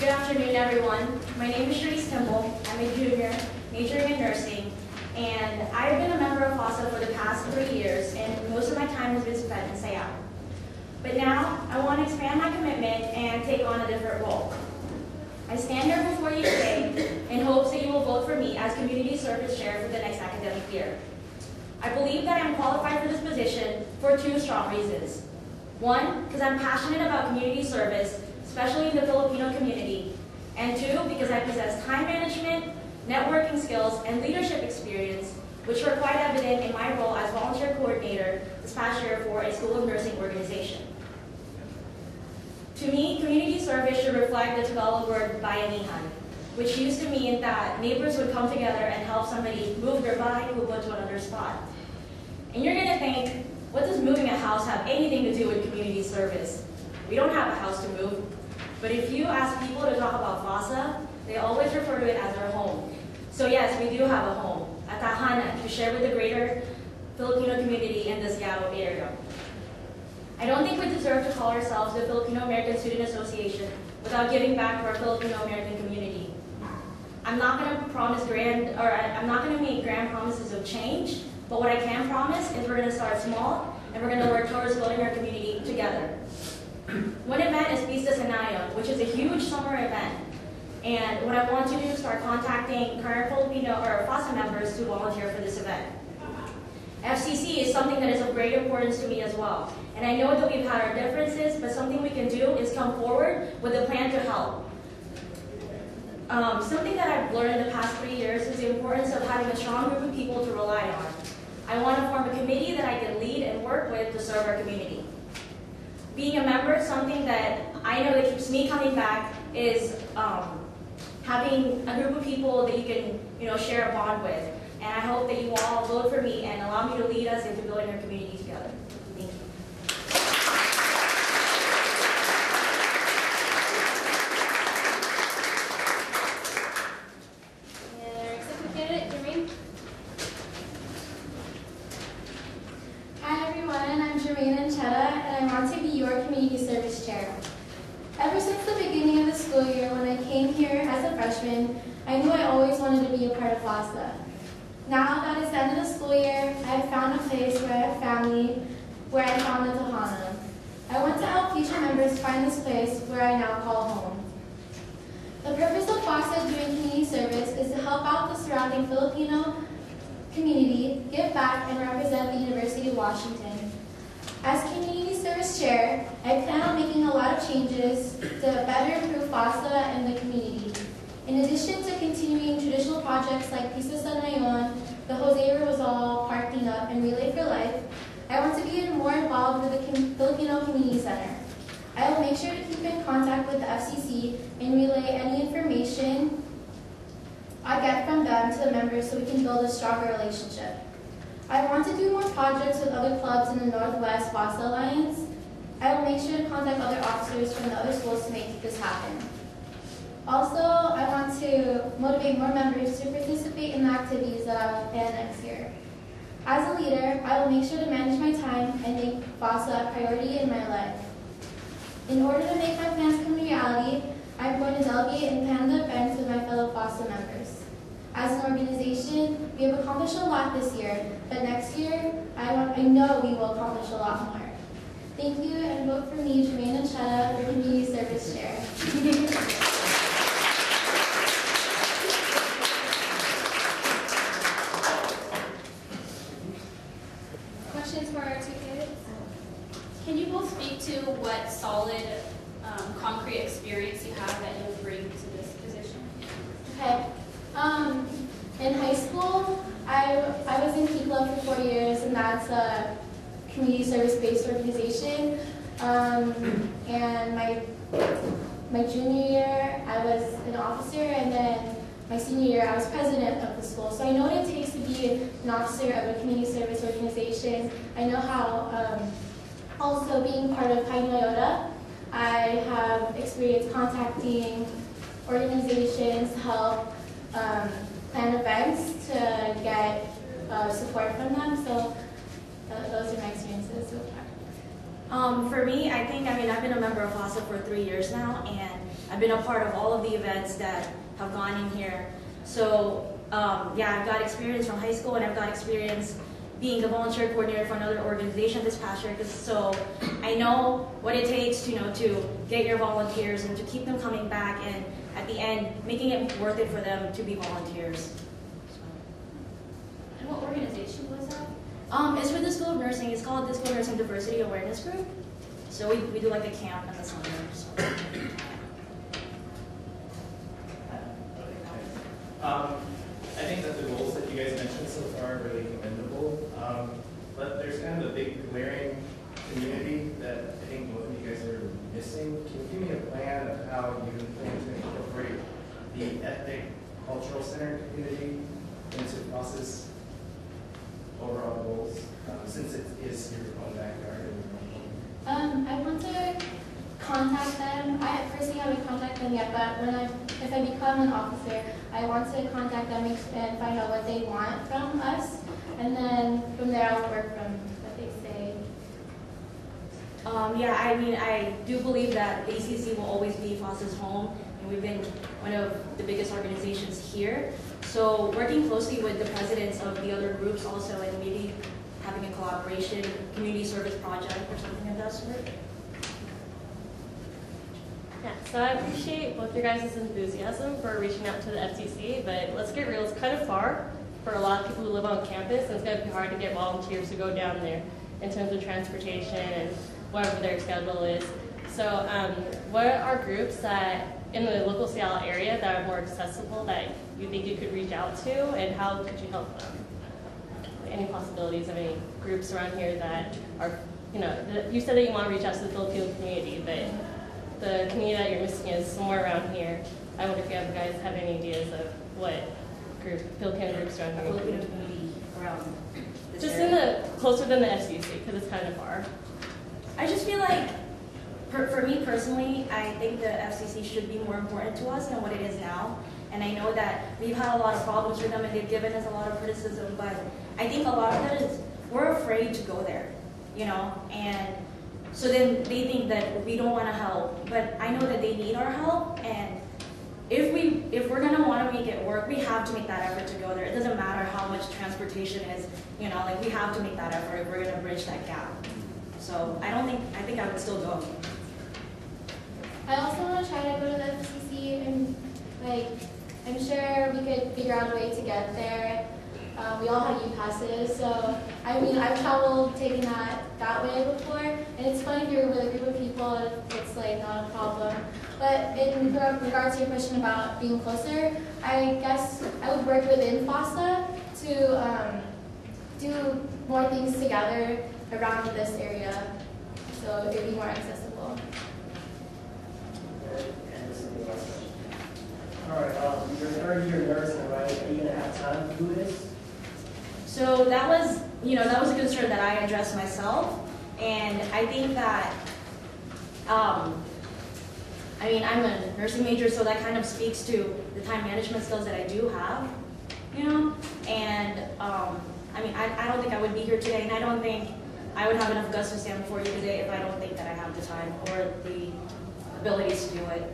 afternoon, everyone. My name is Charisse Timbol. I'm a junior, majoring in nursing, and I've been a member of FASA for the past 3 years, and most of my time has been spent in SAYAP. But now, I want to expand my commitment and take on a different role. I stand here before you today in hopes that you will vote for me as Community Service Chair for the next academic year. I believe that I'm qualified for this position for 2 strong reasons. 1, because I'm passionate about community service, especially in the Filipino community, and 2, because I possess time management, networking skills, and leadership experience, which were quite evident in my role as volunteer coordinator this past year for a school of nursing organization. To me, community service should reflect the Tagalog word bayanihan, which used to mean that neighbors would come together and help somebody move their bahay kubo to another spot. And you're going to think, what does moving a house have anything to do with community service? We don't have a house to move. But if you ask people to talk about FASA, they always refer to it as their home. So yes, we do have a home, a tahanan, to share with the greater Filipino community in this Yao area. I don't think we deserve to call ourselves the Filipino American Student Association without giving back to our Filipino American community. I'm not going to I'm not going to make grand promises of change, but what I can promise is we're going to start small and we're going to work towards building our community together. One event is Pista Sanayon, which is a huge summer event. And what I want to do is start contacting current Filipino or FASA members to volunteer for this event. FCC is something that is of great importance to me as well. And I know that we've had our differences, but something we can do is come forward with a plan to help. Something that I've learned in the past 3 years is the importance of having a strong group of people to rely on. I want to form a committee that I can lead and work with to serve our community. Being a member is something that I know that keeps me coming back is having a group of people that you can share a bond with. And I hope that you all vote for me and allow me to lead us into building our community together. Thank you. And our executive candidate, Germaine. Hi everyone, I'm Germaine Ancheta, and I want to be your Community Service Chair. Ever since the beginning of the school year, when I came here as a freshman, I knew I always wanted to be a part of FASA. Now that it's the end of the school year, I have found a place where I have family, where I found a tahanan. I want to help future members find this place where I now call home. The purpose of FASA doing community service is to help out the surrounding Filipino community, give back, and represent the University of Washington. As Community Service Chair, I plan on making a lot of changes to better improve FASA and the community. In addition to continuing traditional projects like Pista Sanayon, the Jose Rosal Park Cleanup, and Relay for Life, I want to be more involved with the Filipino Community Center. I will make sure to keep in contact with the FCC and relay any information I get from them to the members so we can build a stronger relationship. I want to do more projects with other clubs in the Northwest FASA Alliance. I will make sure to contact other officers from the other schools to make this happen. Also, I want to motivate more members to participate in the activities that I will plan next year. As a leader, I will make sure to manage my time and make FASA a priority in my life. In order to make my plans come reality, I'm going to delegate and plan the events with my fellow FASA members. As an organization, we have accomplished a lot this year, but next year, I know we will accomplish a lot more. Thank you, and vote for me, Germaine Ancheta, the Community Service Chair. Questions for our 2 candidates? Can you both speak to what solid, concrete experience you have that you'll bring to this position? Okay. In high school, I was in Key Club for 4 years, and that's a community service-based organization. And my junior year, I was an officer, and then my senior year, I was president of the school. So I know what it takes to be an officer of a community service organization. I know how, also being part of Pi Iota, I have experience contacting organizations to help plan events to get support from them. So those are my experiences so far. For me, I've been a member of FASA for 3 years now, and I've been a part of all of the events that have gone in here. So yeah, I've got experience from high school, and I've got experience being the volunteer coordinator for another organization this past year. So I know what it takes to, to get your volunteers and to keep them coming back, and at the end, making it worth it for them to be volunteers. And what organization was that? It's with the School of Nursing. It's called the School of Nursing Diversity Awareness Group. So we do like a camp in the summer. So. I think that the goals that you guys mentioned so far are really commendable, but there's kind of a big glaring community that I think both of you guys are missing. Can you give me a plan of how you plan to incorporate the ethnic cultural center community into FASA's overall goals, since it is your own backyard and your own home? I want to contact them. I personally haven't contacted them yet, but if I become an officer, I want to contact them and find out what they want from us, and then from there I'll work from what they say. Yeah, I mean, I do believe that the ACC will always be FASA's home, and we've been one of the biggest organizations here. So working closely with the presidents of the other groups also, and maybe having a collaboration, community service project or something of that sort. Yeah, so I appreciate both your guys' enthusiasm for reaching out to the FCC, but let's get real, it's kind of far for a lot of people who live on campus, and it's going to be hard to get volunteers to go down there in terms of transportation and whatever their schedule is. So what are groups that in the local Seattle area that are more accessible that you think you could reach out to, and how could you help them? Any possibilities of any groups around here that are, you said that you want to reach out to the Filipino community, but the community that you're missing is somewhere around here. I wonder if you guys have any ideas of what Filipino groups around here. Filipino community around this Just area. closer than the FCC, because it's kind of far. I just feel like, for me personally, I think the FCC should be more important to us than what it is now. And I know that we've had a lot of problems with them, and they've given us a lot of criticism, but I think a lot of it is we're afraid to go there, and so then they think that we don't want to help. But I know that they need our help, and if we're gonna want to make it work, we have to make that effort to go there. It doesn't matter how much transportation is, like we have to make that effort if we're gonna bridge that gap. So I think I would still go. I also want to try to go to the FCC, and I'm sure we could figure out a way to get there. We all have passes, so I mean, I've traveled taking that way before, and it's fun if you're with a group of people, it's not a problem. But in regards to your question about being closer, I guess I would work within FASA to do more things together around this area, so it would be more accessible. All right, your third year nursing, right? Are you gonna have time to do this? So that was a concern that I addressed myself, and I think that, I mean, I'm a nursing major, so that kind of speaks to the time management skills that I do have, and I mean, I don't think I would be here today, and I don't think I would have enough guts to stand before you today if I don't think that I have the time or the abilities to do it.